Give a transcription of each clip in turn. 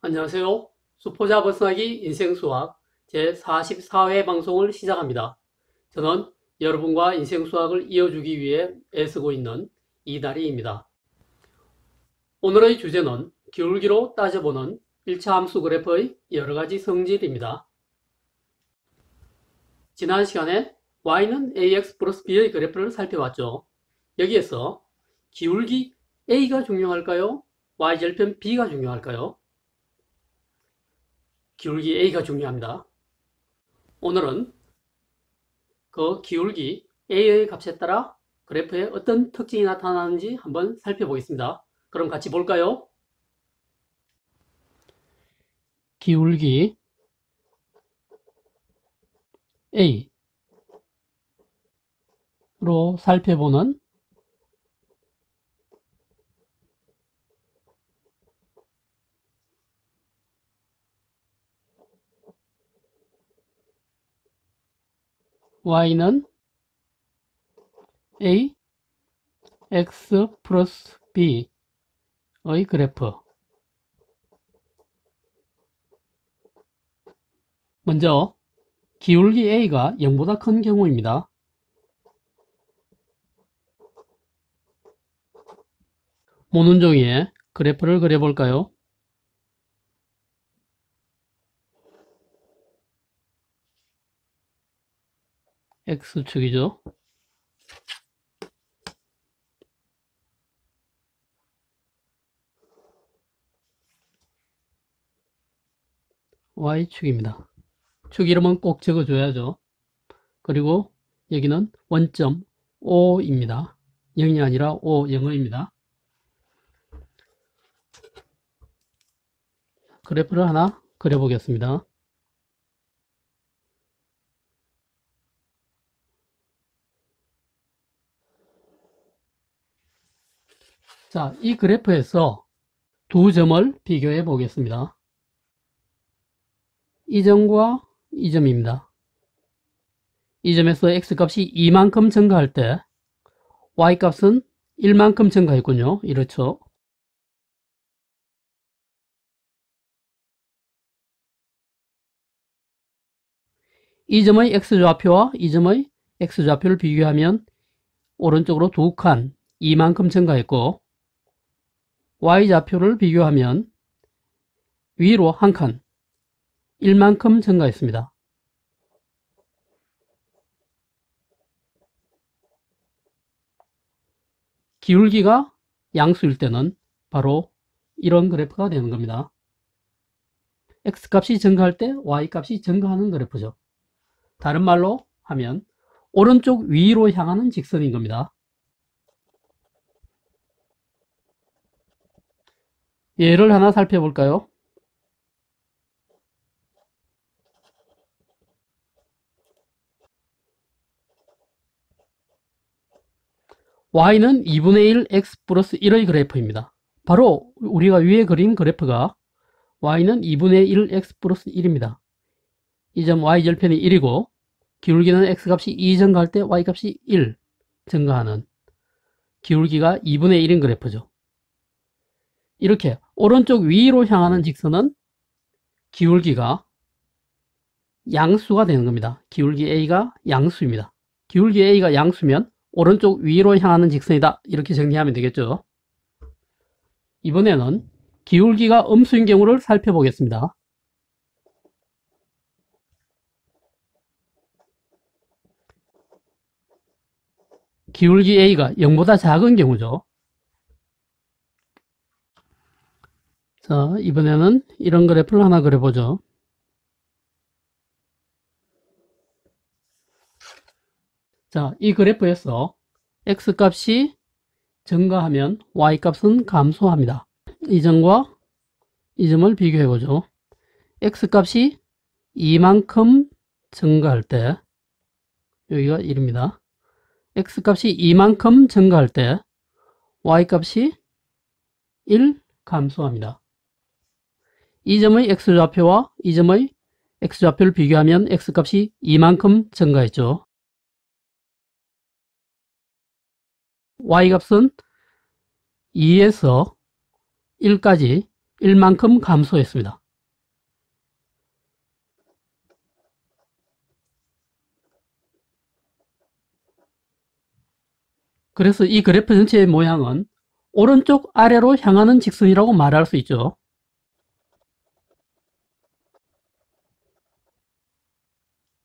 안녕하세요. 수포자 벗어나기 인생수학 제44회 방송을 시작합니다. 저는 여러분과 인생수학을 이어주기 위해 애쓰고 있는 이다리입니다. 오늘의 주제는 기울기로 따져보는 1차 함수 그래프의 여러가지 성질입니다. 지난 시간에 y는 ax 플러스 b의 그래프를 살펴봤죠. 여기에서 기울기 a가 중요할까요? y절편 b가 중요할까요? 기울기 a가 중요합니다. 오늘은 그 기울기 a의 값에 따라 그래프에 어떤 특징이 나타나는지 한번 살펴보겠습니다. 그럼 같이 볼까요? 기울기 a로 살펴보는 y는 a x 플러스 b의 그래프. 먼저 기울기 a가 0보다 큰 경우입니다. 모눈 종이에 그래프를 그려볼까요? x축이죠. y축입니다. 축 이름은 꼭 적어줘야죠. 그리고 여기는 원점 O입니다. 0이 아니라 O, 0의입니다. 그래프를 하나 그려보겠습니다. 자, 이 그래프에서 두 점을 비교해 보겠습니다. 이 점과 이 점입니다. 이 점에서 x값이 2만큼 증가할 때 y값은 1만큼 증가했군요. 이렇죠. 이 점의 x좌표와 이 점의 x좌표를 비교하면 오른쪽으로 두 칸 2만큼 증가했고, y좌표를 비교하면 위로 한 칸 1만큼 증가했습니다. 기울기가 양수일 때는 바로 이런 그래프가 되는 겁니다. x값이 증가할 때 y값이 증가하는 그래프죠. 다른 말로 하면 오른쪽 위로 향하는 직선인 겁니다. 예를 하나 살펴볼까요? y는 2분의 1 x 플러스 1의 그래프입니다. 바로 우리가 위에 그린 그래프가 y는 2분의 1 x 플러스 1입니다. 이 점 y절편이 1이고 기울기는 x값이 2 증가할 때 y값이 1 증가하는 기울기가 2분의 1인 그래프죠. 이렇게 오른쪽 위로 향하는 직선은 기울기가 양수가 되는 겁니다. 기울기 a가 양수입니다. 기울기 a가 양수면 오른쪽 위로 향하는 직선이다. 이렇게 정리하면 되겠죠. 이번에는 기울기가 음수인 경우를 살펴보겠습니다. 기울기 a가 0보다 작은 경우죠. 자, 이번에는 이런 그래프를 하나 그려보죠. 자, 이 그래프에서 x값이 증가하면 y값은 감소합니다. 이 점과 이 점을 비교해보죠. x값이 2만큼 증가할 때, 여기가 1입니다. x값이 2만큼 증가할 때 y값이 1 감소합니다. 이 점의 x좌표와 이 점의 x좌표를 비교하면 x값이 2만큼 증가했죠. y값은 2에서 1까지 1만큼 감소했습니다. 그래서 이 그래프 전체의 모양은 오른쪽 아래로 향하는 직선이라고 말할 수 있죠.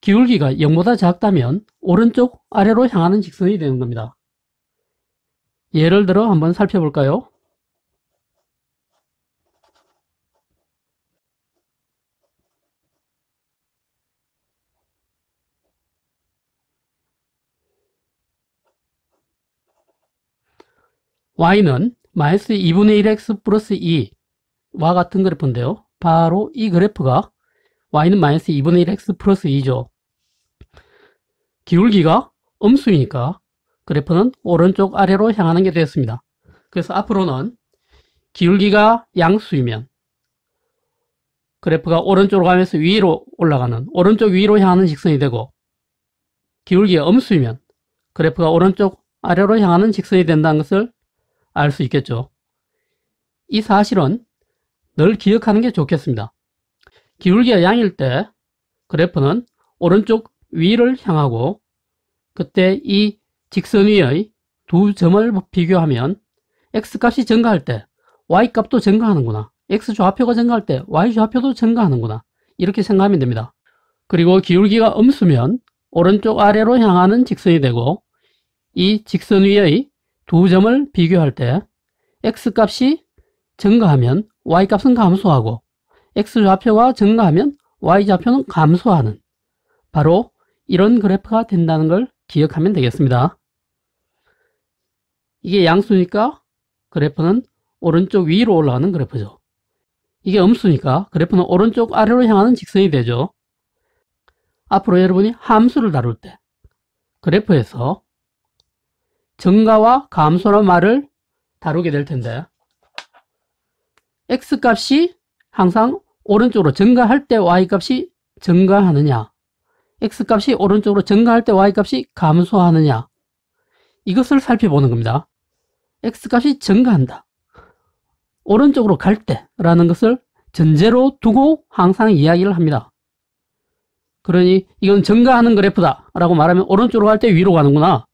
기울기가 0보다 작다면 오른쪽 아래로 향하는 직선이 되는 겁니다. 예를 들어 한번 살펴볼까요? y는 마이너스 2분의 1x 플러스 2와 같은 그래프인데요. 바로 이 그래프가 y는 마이너스 2분의 1x 플러스 2죠. 기울기가 음수이니까 그래프는 오른쪽 아래로 향하는 게 되었습니다. 그래서 앞으로는 기울기가 양수이면 그래프가 오른쪽으로 가면서 위로 올라가는, 오른쪽 위로 향하는 직선이 되고, 기울기가 음수이면 그래프가 오른쪽 아래로 향하는 직선이 된다는 것을 알 수 있겠죠. 이 사실은 늘 기억하는 게 좋겠습니다. 기울기가 양일 때 그래프는 오른쪽 위를 향하고, 그때 이 직선 위의 두 점을 비교하면 x값이 증가할 때 y값도 증가하는구나, x좌표가 증가할 때 y좌표도 증가하는구나, 이렇게 생각하면 됩니다. 그리고 기울기가 음수면 오른쪽 아래로 향하는 직선이 되고, 이 직선 위의 두 점을 비교할 때 x값이 증가하면 y값은 감소하고, x좌표가 증가하면 y좌표는 감소하는, 바로 이런 그래프가 된다는 걸 기억하면 되겠습니다. 이게 양수니까 그래프는 오른쪽 위로 올라가는 그래프죠. 이게 음수니까 그래프는 오른쪽 아래로 향하는 직선이 되죠. 앞으로 여러분이 함수를 다룰 때 그래프에서 증가와 감소란 말을 다루게 될 텐데, x값이 항상 오른쪽으로 증가할 때 y값이 증가하느냐, x값이 오른쪽으로 증가할 때 y값이 감소하느냐, 이것을 살펴보는 겁니다. x값이 증가한다, 오른쪽으로 갈 때 라는 것을 전제로 두고 항상 이야기를 합니다. 그러니 이건 증가하는 그래프다 라고 말하면 오른쪽으로 갈 때 위로 가는구나,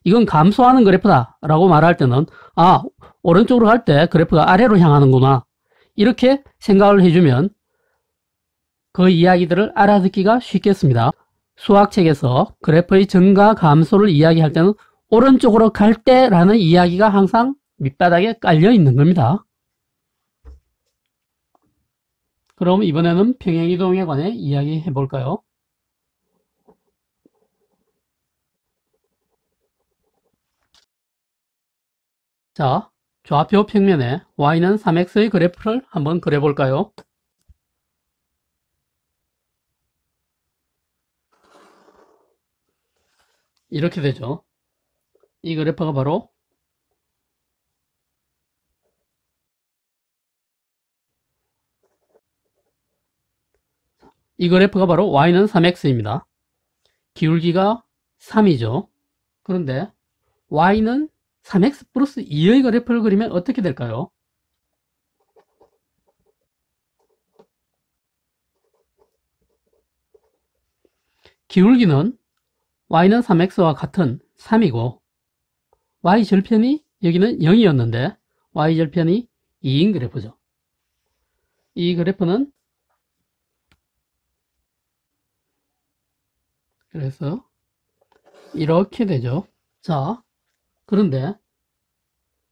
이건 감소하는 그래프다 라고 말할 때는 오른쪽으로 갈 때 그래프가 아래로 향하는구나, 이렇게 생각을 해주면 그 이야기들을 알아듣기가 쉽겠습니다. 수학책에서 그래프의 증가 감소를 이야기할 때는 오른쪽으로 갈 때라는 이야기가 항상 밑바닥에 깔려 있는 겁니다. 그럼 이번에는 평행이동에 관해 이야기해 볼까요? 자, 좌표 평면에 y는 3x의 그래프를 한번 그려볼까요? 이렇게 되죠. 이 그래프가 바로 y는 3x입니다. 기울기가 3이죠. 그런데 y는 3x 플러스 2의 그래프를 그리면 어떻게 될까요? 기울기는 y는 3x와 같은 3이고, y절편이 여기는 0이었는데 y절편이 2인 그래프죠. 이 그래프는 그래서 이렇게 되죠. 자, 그런데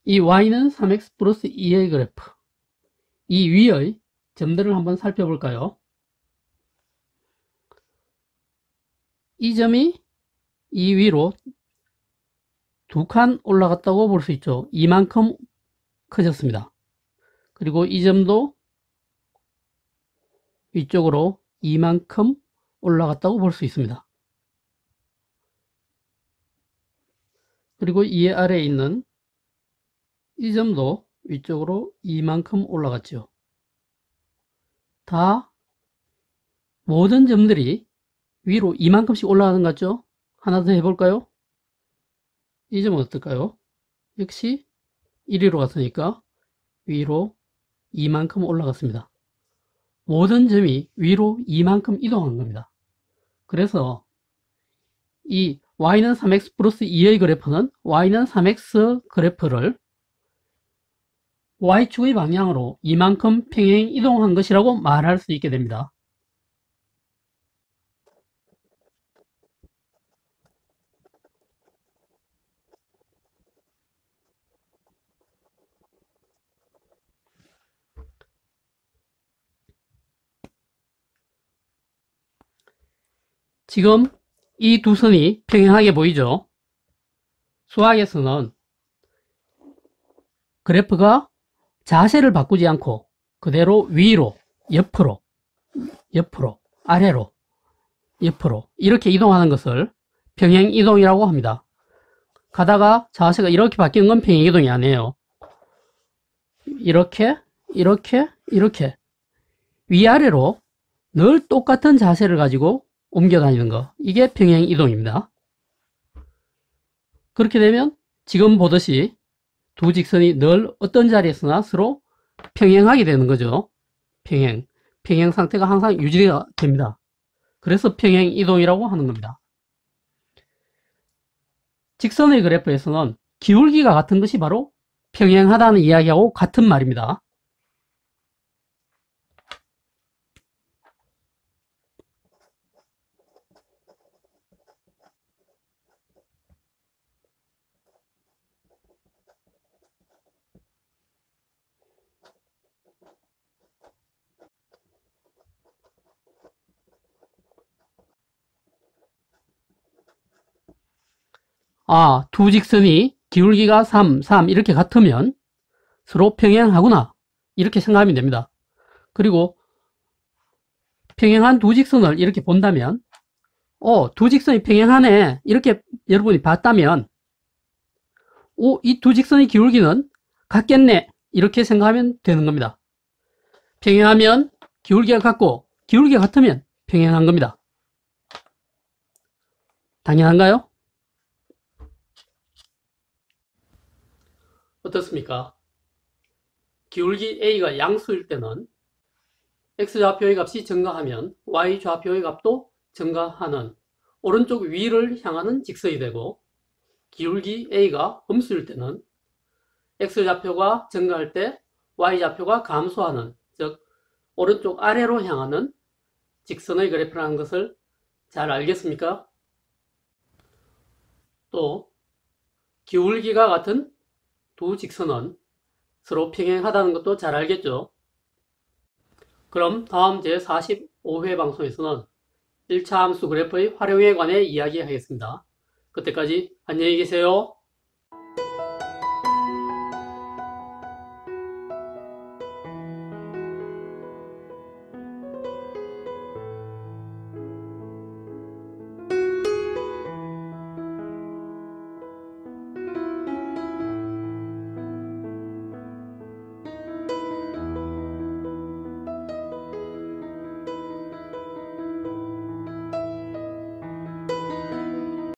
이 y는 3x 플러스 2의 그래프, 이 위의 점들을 한번 살펴볼까요? 이 점이 이 위로 두 칸 올라갔다고 볼 수 있죠. 이만큼 커졌습니다. 그리고 이 점도 위쪽으로 이만큼 올라갔다고 볼 수 있습니다. 그리고 이 아래에 있는 이 점도 위쪽으로 이만큼 올라갔죠. 다 모든 점들이 위로 이만큼씩 올라가는 것 같죠? 하나 더 해볼까요? 이 점은 어떨까요? 역시 1위로 갔으니까 위로 이만큼 올라갔습니다. 모든 점이 위로 이만큼 이동한 겁니다. 그래서 이 y는 3x 플러스 2의 그래프는 y는 3x 그래프를 y축의 방향으로 이만큼 평행 이동한 것이라고 말할 수 있게 됩니다. 지금 이 두 선이 평행하게 보이죠? 수학에서는 그래프가 자세를 바꾸지 않고 그대로 위로, 옆으로, 아래로, 옆으로 이렇게 이동하는 것을 평행 이동이라고 합니다. 가다가 자세가 이렇게 바뀌는 건 평행 이동이 아니에요. 이렇게 위아래로 늘 똑같은 자세를 가지고 옮겨 다니는 거, 이게 평행 이동입니다. 그렇게 되면 지금 보듯이 두 직선이 늘 어떤 자리에서나 서로 평행하게 되는 거죠. 평행 상태가 항상 유지가 됩니다. 그래서 평행 이동이라고 하는 겁니다. 직선의 그래프에서는 기울기가 같은 것이 바로 평행하다는 이야기하고 같은 말입니다. 두 직선이 기울기가 3 이렇게 같으면 서로 평행하구나 이렇게 생각하면 됩니다. 그리고 평행한 두 직선을 이렇게 본다면 두 직선이 평행하네 이렇게 여러분이 봤다면 이 두 직선의 기울기는 같겠네 이렇게 생각하면 되는 겁니다. 평행하면 기울기가 같고 기울기가 같으면 평행한 겁니다. 당연한가요? 어떻습니까? 기울기 A가 양수일 때는 X좌표의 값이 증가하면 Y좌표의 값도 증가하는 오른쪽 위를 향하는 직선이 되고, 기울기 A가 음수일 때는 X좌표가 증가할 때 Y좌표가 감소하는, 즉 오른쪽 아래로 향하는 직선의 그래프라는 것을 잘 알겠습니까? 또 기울기가 같은 두 직선은 서로 평행하다는 것도 잘 알겠죠? 그럼 다음 제45회 방송에서는 1차 함수 그래프의 활용에 관해 이야기하겠습니다. 그때까지 안녕히 계세요.